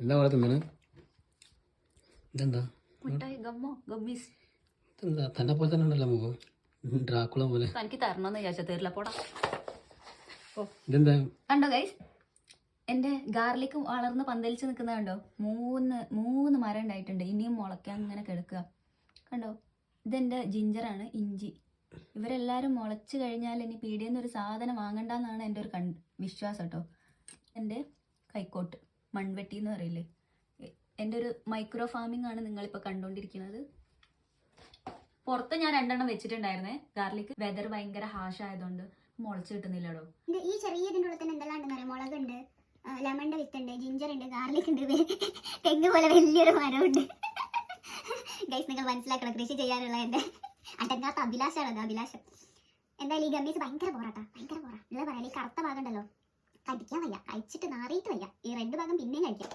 എന്താ അവിടെ തിന്നണ്? ഇതെന്താ? മിഠായി ഗമ്മോ ഗമ്മീസ്. ഇതെന്താ തന്നെ പോലെ തന്നെ ഉണ്ടല്ലോ മുഖം, ഡ്രാക്കുള പോലെ. തനിക്ക് തരണമെന്ന് വിചാരിച്ചാൽ തരില്ല, പോടാ. ഇതെന്താ? കണ്ടോ ഗൈസ്, എൻ്റെ ഗാർലിക്ക് വളർന്ന് പന്തലിച്ച് നിൽക്കുന്നത് കണ്ടോ? മൂന്ന് മരം ഉണ്ടായിട്ടുണ്ട്, ഇനിയും മുളയ്ക്കാൻ ഇങ്ങനെ കിടക്കുക. കണ്ടോ? ഇതെൻ്റെ ജിഞ്ചറാണ്, ഇഞ്ചി. ഇവരെല്ലാവരും മുളച്ച് കഴിഞ്ഞാൽ ഇനി പീടിയിൽ നിന്ന് ഒരു സാധനം വാങ്ങണ്ടെന്നാണ് എൻ്റെ ഒരു വിശ്വാസം കേട്ടോ. എൻ്റെ കൈക്കോട്ട് മൺവെട്ടി എന്ന് പറയില്ലേ, എൻ്റെ ഒരു മൈക്രോ ഫാമിംഗ് ആണ് നിങ്ങളിപ്പോൾ കണ്ടുകൊണ്ടിരിക്കുന്നത്. പുറത്ത് ഞാൻ 2 എണ്ണം വെച്ചിട്ടുണ്ടായിരുന്നേ ഗാർലിക്. വെതർ ഭയങ്കര ഹാഷ് ആയതുകൊണ്ട് മുളച്ച് കിട്ടുന്നില്ലടോ. ഈ ചെറിയ ഇതിൻ്റെ ഉള്ളിൽ തന്നെ എന്തെല്ലാം ഉണ്ടെന്ന് അറിയാം. മുളകുണ്ട്, ലെമണിൻ്റെ വിത്തുണ്ട്, ജിഞ്ചർ ഉണ്ട്, ഗാർലിക് ഉണ്ട്, തെങ്ങ് പോലെ വലിയൊരു മരമുണ്ട്. ഗൈസ്, നിങ്ങൾ മനസ്സിലാക്കണം, കൃഷി ചെയ്യാനുള്ള എൻ്റെ അടങ്ങാത്ത അഭിലാഷമാണ് അത്, അഭിലാഷം. എന്തായാലും ഈ ഗമ്മീസ് ഭയങ്കര പോറാട്ടാ, ഭയങ്കര പോറാ. ഉള്ള പറയാം, ഈ കറുത്ത ഭാഗം ഉണ്ടല്ലോ, കടിക്കാൻ വയ്യ, കഴിച്ചിട്ട് നാറിയിട്ട് വയ്യ. ഈ റെഡ് ഭാഗം പിന്നെയും കഴിക്കാം.